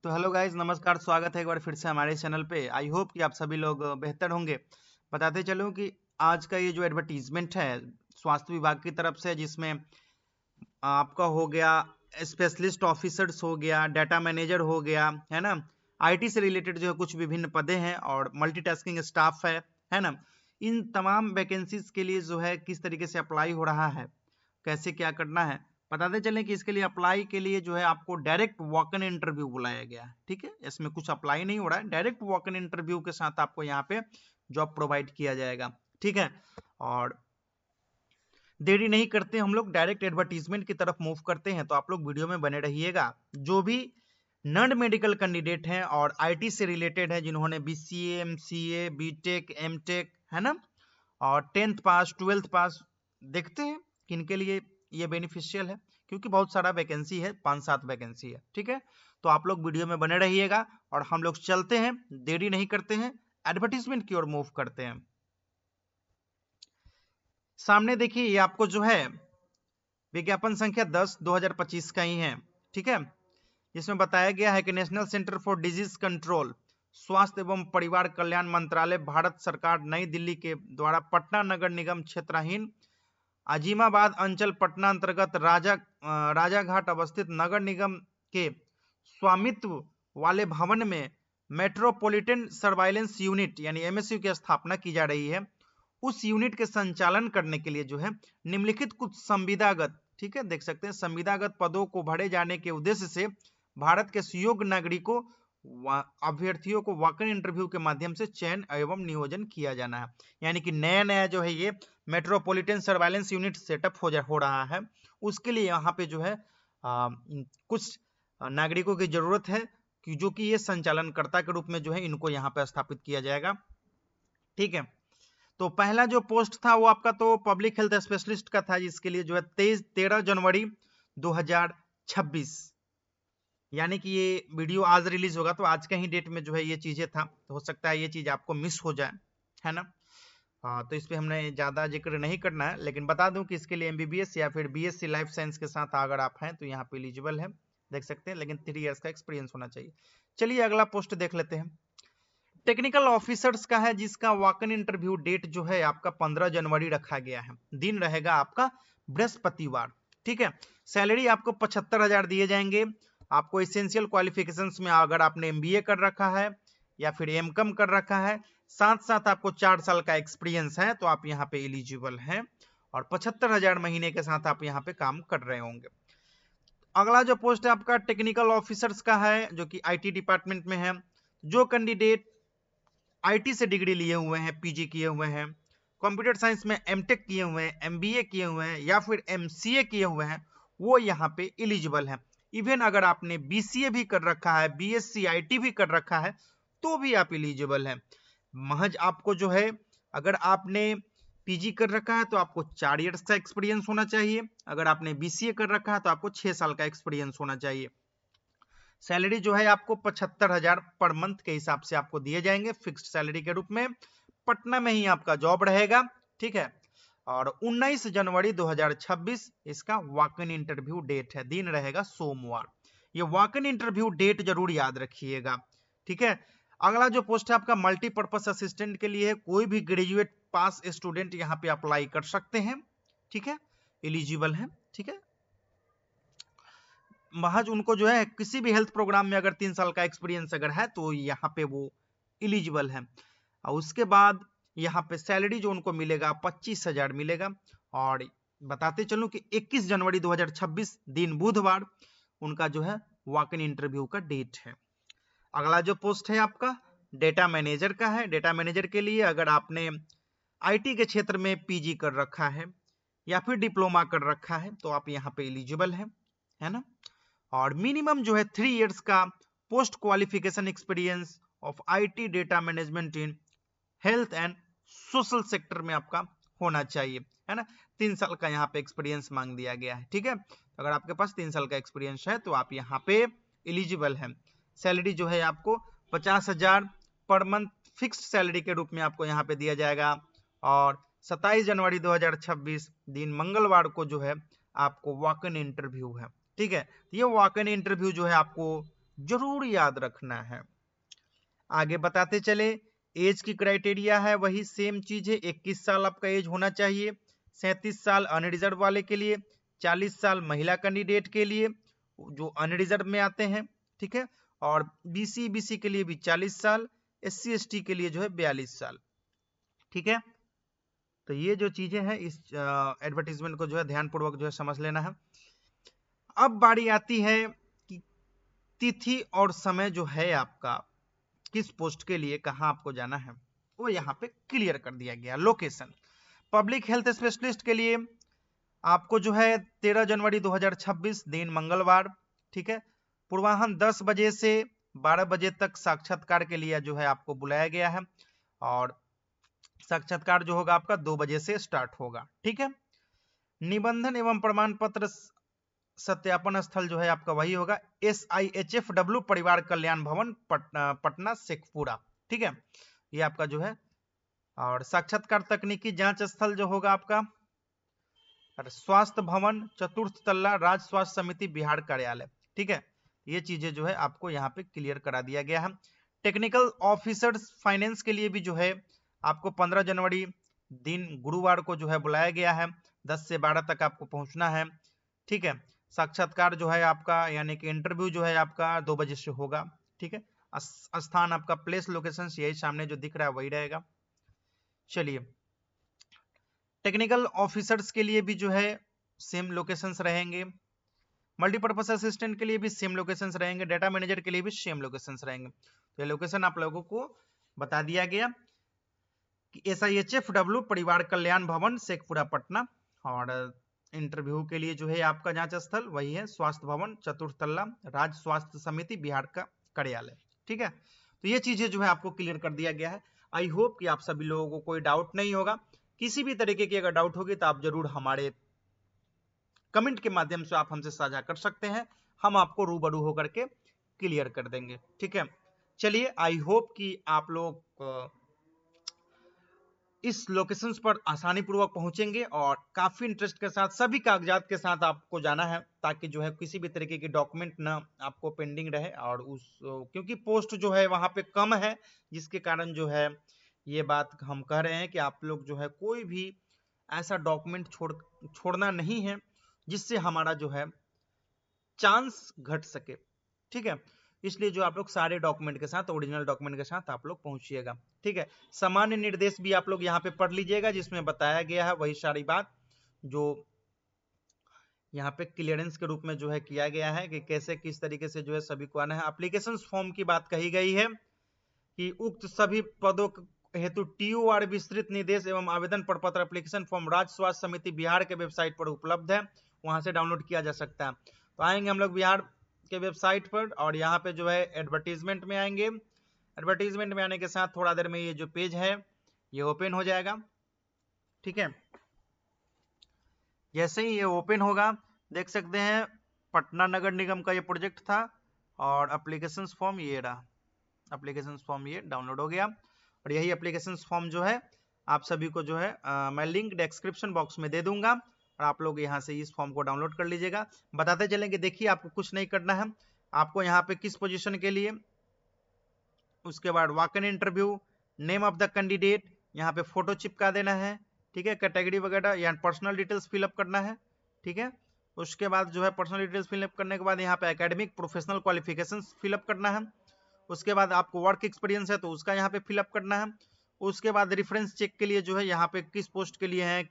तो hello guys, नमस्कार। स्वागत है एक बार फिर से हमारे चैनल पे। आई होप कि आप सभी लोग बेहतर होंगे। बताते चलूं कि आज का ये जो एडवर्टीजमेंट है स्वास्थ्य विभाग की तरफ से, जिसमें आपका हो गया स्पेशलिस्ट ऑफिसर्स, हो गया डाटा मैनेजर, हो गया है ना, आईटी से रिलेटेड जो है कुछ विभिन्न पदे हैं और मल्टीटास्किंग स्टाफ है ना। इन तमाम वैकेंसीज के लिए जो है किस तरीके से अप्लाई हो रहा है, कैसे क्या करना है, बताते चलें कि इसके लिए अप्लाई के लिए जो है आपको डायरेक्ट वॉक इन इंटरव्यू बुलाया गया है। ठीक है, इसमें कुछ अप्लाई नहीं हो रहा है, डायरेक्ट वॉक इन इंटरव्यू के साथ आपको यहाँ पे जॉब प्रोवाइड किया जाएगा। ठीक है, और देरी नहीं करते, हम लोग डायरेक्ट एडवर्टीजमेंट की तरफ मूव करते हैं। तो आप लोग वीडियो में बने रहिएगा। जो भी नॉन मेडिकल कैंडिडेट हैं और आईटी से रिलेटेड है, जिन्होंने बीसीए, एमसीए, बीटेक, एमटेक है ना, और 10th पास, 12th पास, देखते हैं किनके लिए ये बेनिफिशियल है, क्योंकि बहुत सारा वैकेंसी है, 5-7 वैकेंसी है। ठीक है, तो आप लोग वीडियो में बने रहिएगा और हम लोग चलते हैं, देरी नहीं करते हैं, एडवर्टीजमेंट की ओर मूव करते हैं। सामने देखिए, ये आपको जो है विज्ञापन संख्या 10/2025 का ही है। ठीक है, जिसमें बताया गया है कि national centre for disease control, स्वास्थ्य एवं परिवार कल्याण मंत्रालय, भारत सरकार, नई दिल्ली के द्वारा पटना नगर निगम क्षेत्राधीन अजीमाबाद अंचल, पटना अंतर्गत राजाघाट अवस्थित नगर निगम के स्वामित्व वाले भवन में मेट्रोपॉलिटन सर्वाइलेंस यूनिट यानी एमएसयू की स्थापना की जा रही है। उस यूनिट के संचालन करने के लिए जो है निम्नलिखित कुछ संविदागत, ठीक है, देख सकते हैं, संविदागत पदों को भरे जाने के उद्देश्य से भारत के सुयोग्य नागरिकों अभ्यर्थियों को वॉक इन इंटरव्यू के माध्यम से चयन एवं नियोजन किया जाना है। यानी कि नया नया जो है ये मेट्रोपॉलिटन सर्वाइलेंस यूनिट सेटअप हो रहा है। उसके लिए यहाँ पे जो है कुछ नागरिकों की जरूरत है कि जो कि ये संचालनकर्ता के रूप में जो है इनको यहाँ पे स्थापित किया जाएगा। ठीक है, तो पहला जो पोस्ट था वो आपका तो पब्लिक हेल्थ स्पेशलिस्ट का था, जिसके लिए जो है 13 जनवरी 2026, यानी कि ये वीडियो आज रिलीज होगा तो आज का ही डेट में जो है ये चीजें था। तो हो सकता है ये चीज आपको मिस हो जाए, है ना। हाँ, तो इस पे हमने ज्यादा जिक्र नहीं करना है, लेकिन बता दूं कि इसके लिए एमबीबीएस या फिर बीएससी लाइफ साइंस के साथ अगर आप हैं तो यहाँ पे एलिजिबल है, देख सकते हैं, लेकिन 3 इयर्स का एक्सपीरियंस होना चाहिए। चलिए अगला पोस्ट देख लेते हैं। टेक्निकल ऑफिसर्स का है, जिसका वॉक इन इंटरव्यू डेट जो है आपका 15 जनवरी रखा गया है। दिन रहेगा आपका बृहस्पतिवार। ठीक है, सैलरी आपको 75,000 दिए जाएंगे। आपको एसेंशियल क्वालिफिकेशंस में अगर आपने एमबीए कर रखा है या फिर एमकॉम कर रखा है, साथ साथ आपको 4 साल का एक्सपीरियंस है, तो आप यहाँ पे एलिजिबल हैं और 75,000 महीने के साथ आप यहाँ पे काम कर रहे होंगे। अगला जो पोस्ट है आपका टेक्निकल ऑफिसर्स का है, जो कि आईटी डिपार्टमेंट में है। जो कैंडिडेट आईटी से डिग्री लिए हुए हैं, पीजी किए हुए हैं, कंप्यूटर साइंस में एमटेक किए हुए हैं, एमबीए किए हुए हैं या फिर एमसीए किए हुए हैं, वो यहाँ पे एलिजिबल है। इवन अगर आपने बीसीए भी कर रखा है, बीएससी आईटी भी कर रखा है, तो भी आप एलिजिबल हैं। महज आपको जो है, अगर आपने पीजी कर रखा है तो आपको 4 इयर्स का एक्सपीरियंस होना चाहिए। अगर आपने बीसीए कर रखा है तो आपको 6 साल का एक्सपीरियंस होना चाहिए। सैलरी जो है आपको 75,000 पर मंथ के हिसाब से आपको दिए जाएंगे, फिक्स्ड सैलरी के रूप में। पटना में ही आपका जॉब रहेगा। ठीक है, और 19 जनवरी 2026 इसका वॉक इन इंटरव्यू डेट है। दिन रहेगा सोमवार। ये वॉक इन इंटरव्यू डेट जरूर याद रखिएगा। ठीक है, अगला जो पोस्ट है आपका मल्टीपर्पज असिस्टेंट के लिए है। कोई भी ग्रेजुएट पास स्टूडेंट यहाँ पे अप्लाई कर सकते हैं। ठीक है, एलिजिबल है। ठीक है, महज उनको जो है किसी भी हेल्थ प्रोग्राम में अगर 3 साल का एक्सपीरियंस अगर है तो यहाँ पे वो एलिजिबल है। और उसके बाद यहाँ पे सैलरी जो उनको मिलेगा 25,000 मिलेगा। और बताते चलूं कि 21 जनवरी 2026 दिन बुधवार उनका जो है वॉक इन इंटरव्यू का डेट है। अगला जो पोस्ट है आपका डेटा मैनेजर का है। डेटा मैनेजर के लिए अगर आपने आईटी के क्षेत्र में पीजी कर रखा है या फिर डिप्लोमा कर रखा है तो आप यहाँ पे एलिजिबल है ना। और मिनिमम जो है 3 इयर्स का post qualification experience of IT data management in health and social sector में आपका होना चाहिए, है ना। 3 साल का यहाँ पे एक्सपीरियंस मांग दिया गया है। ठीक है, अगर आपके पास 3 साल का एक्सपीरियंस है तो आप यहाँ पे एलिजिबल हैं। सैलरी जो है आपको 50,000 पर मंथ फिक्स्ड सैलरी के रूप में आपको यहाँ पे दिया जाएगा। और 27 जनवरी 2026 दिन मंगलवार को जो है आपको वॉक इन इंटरव्यू है। ठीक है, ये वॉक इन इंटरव्यू जो है आपको जरूर याद रखना है। आगे बताते चले, एज की क्राइटेरिया है वही सेम चीज है, 21 साल आपका एज होना चाहिए, 37 साल अनरिजर्व वाले के लिए, 40 साल महिला कैंडिडेट के लिए जो अनरिजर्व में आते हैं, ठीक है, और बीसी के लिए भी 40 साल, SC/ST के लिए जो है 42 साल, ठीक है। तो ये जो चीजें हैं इस एडवर्टीजमेंट को जो है ध्यानपूर्वक जो है समझ लेना है। अब बारी आती है कि तिथि और समय जो है आपका किस पोस्ट के लिए कहां आपको जाना है, वो यहां पे क्लियर कर दिया गया। लोकेशन, पब्लिक हेल्थ स्पेशलिस्ट के लिए आपको जो है 13 जनवरी 2026 दिन मंगलवार, ठीक है, पूर्वाह्न 10 बजे से 12 बजे तक साक्षात्कार के लिए जो है आपको बुलाया गया है, और साक्षात्कार जो होगा आपका 2 बजे से स्टार्ट होगा, ठीक है। निबंधन एवं प्रमाण पत्र सत्यापन स्थल जो है आपका वही होगा, SIHFW परिवार कल्याण भवन पटना शेखपुरा, ठीक है, ये आपका जो है। और साक्षात्कार तकनीकी जांच स्थल जो होगा आपका स्वास्थ्य भवन चतुर्थ तल्ला राज्य स्वास्थ्य समिति बिहार कार्यालय, ठीक है। ये चीजें जो है आपको यहाँ पे क्लियर करा दिया गया है। टेक्निकल ऑफिसर्स फाइनेंस के लिए भी जो है आपको 15 जनवरी दिन गुरुवार को जो है बुलाया गया है, 10 से 12 तक आपको पहुंचना है, ठीक है। साक्षात्कार जो है आपका यानी कि इंटरव्यू जो है आपका 2 बजे से होगा, ठीक है। स्थान आपका प्लेस लोकेशन यही सामने जो दिख रहा है वही रहेगा। चलिए, टेक्निकल ऑफिसर्स के लिए भी जो है सेम लोकेशंस रहेंगे, मल्टीपर्पज असिस्टेंट के लिए भी सेम लोकेशंस रहेंगे, डेटा मैनेजर के लिए भी सेम लोकेशंस रहेंगे। तो ये लोकेशन आप लोगों को बता दिया गया कि SIHFW परिवार कल्याण भवन शेखपुरा पटना, और इंटरव्यू के लिए जो है आपका जांच स्थल वही है स्वास्थ्य भवन चतुर्थ तल्ला राज्य स्वास्थ्य समिति बिहार का कार्यालय, ठीक है। तो ये चीजें जो है आपको क्लियर कर दिया गया है। आई होप कि आप सभी लोगों को कोई डाउट नहीं होगा। किसी भी तरीके की अगर डाउट होगी तो आप जरूर हमारे कमेंट के माध्यम से आप हमसे साझा कर सकते हैं, हम आपको रूबरू होकर के क्लियर कर देंगे, ठीक है। चलिए, आई होप कि आप लोग इस लोकेशंस पर आसानी पूर्वक पहुंचेंगे और काफी इंटरेस्ट के साथ सभी कागजात के साथ आपको जाना है, ताकि जो है किसी भी तरीके की डॉक्यूमेंट ना आपको पेंडिंग रहे, और उस क्योंकि पोस्ट जो है वहां पे कम है, जिसके कारण जो है ये बात हम कह रहे हैं कि आप लोग जो है कोई भी ऐसा डॉक्यूमेंट छोड़ना नहीं है जिससे हमारा जो है चांस घट सके, ठीक है। इसलिए जो आप लोग सारे डॉक्यूमेंट के साथ ओरिजिनल डॉक्यूमेंट के साथ आप लोग पहुंचिएगा, ठीक है। सामान्य निर्देश भी आप लोग यहाँ पे पढ़ लीजिएगा, जिसमें बताया गया है वही सारी बात जो यहाँ पे क्लियरेंस के रूप में जो है किया गया है कि कैसे किस तरीके से जो है सभी को आना है। एप्लीकेशन फॉर्म की बात कही गई है कि उक्त सभी पदों हेतु TOR विस्तृत निर्देश एवं आवेदन प्रपत्र एप्लीकेशन फॉर्म राज्य स्वास्थ्य समिति बिहार के वेबसाइट पर उपलब्ध है, वहां से डाउनलोड किया जा सकता है। तो आएंगे हम लोग बिहार के वेबसाइट पर, और यहाँ पे जो है एडवर्टीजमेंट में आएंगे। एडवर्टीजमेंट में आने के साथ थोड़ा देर में ये जो पेज है ये ओपन हो जाएगा, ठीक है। जैसे ही ये ओपन होगा देख सकते हैं पटना नगर निगम का ये प्रोजेक्ट था, और एप्लीकेशन फॉर्म ये रहा, एप्लीकेशन फॉर्म ये डाउनलोड हो गया। और यही एप्लीकेशन फॉर्म जो है आप सभी को जो है मैं लिंक डिस्क्रिप्शन बॉक्स में दे दूंगा, और आप लोग यहाँ से इस फॉर्म को डाउनलोड कर लीजिएगा। बताते चलेंगे, देखिए आपको कुछ नहीं करना है, आपको यहाँ पे किस पोजीशन के लिए, उसके बाद walk in interview, name of the candidate, यहाँ पे फोटो चिपका देना है, ठीक है, कैटेगरी वगैरह या पर्सनल डिटेल्स फिलअप करना है, ठीक है। उसके बाद जो है पर्सनल डिटेल्स फिलअप करने के बाद यहाँ पे एकेडमिक प्रोफेशनल क्वालिफिकेशन फिलअप करना है। उसके बाद आपको वर्क एक्सपीरियंस है तो उसका यहाँ पे फिलअप करना है। उसके बाद रेफरेंस चेक के लिए जो है यहाँ पे किस पोस्ट के लिए है,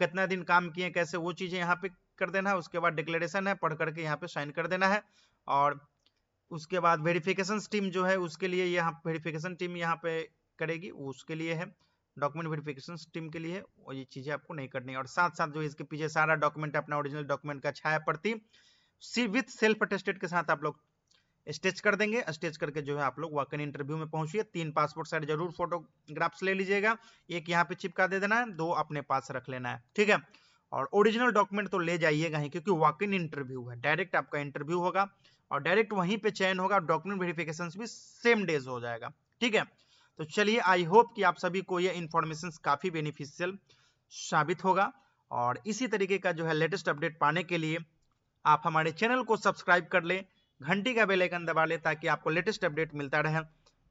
कितना दिन काम किए, कैसे, वो चीजें यहाँ पे कर देना है। उसके बाद डिक्लेरेशन है, पढ़ करके यहाँ पे साइन कर देना है। और उसके बाद वेरिफिकेशन टीम जो है उसके लिए यहाँ वेरिफिकेशन टीम यहाँ पे करेगी, उसके लिए है डॉक्यूमेंट वेरिफिकेशन टीम के लिए, और ये चीजें आपको नहीं करनी है। और साथ साथ जो इसके पीछे सारा डॉक्यूमेंट अपना ओरिजिनल डॉक्यूमेंट का छाया प्रति विथ सेल्फ अटेस्टेड के साथ आप लोग स्टेच कर देंगे। स्टेच करके जो है आप लोग वॉक इन इंटरव्यू में पहुंचिए। 3 पासपोर्ट साइज जरूर फोटोग्राफ्स ले लीजिएगा, एक यहाँ पे चिपका दे देना है, 2 अपने पास रख लेना है, ठीक है। और ओरिजिनल डॉक्यूमेंट तो ले जाइएगा ही, क्योंकि वॉक इन इंटरव्यू है, डायरेक्ट आपका इंटरव्यू होगा और डायरेक्ट वहीं पे चयन होगा, डॉक्यूमेंट वेरिफिकेशन भी सेम डेज हो जाएगा, ठीक है। तो चलिए, आई होप कि आप सभी को ये इन्फॉर्मेशन काफी बेनिफिशियल साबित होगा, और इसी तरीके का जो है लेटेस्ट अपडेट पाने के लिए आप हमारे चैनल को सब्सक्राइब कर लें, घंटी का बेल आइकन दबा लें ताकि आपको लेटेस्ट अपडेट मिलता रहे।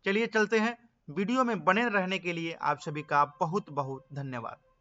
चलिए चलते हैं, वीडियो में बने रहने के लिए आप सभी का बहुत बहुत धन्यवाद।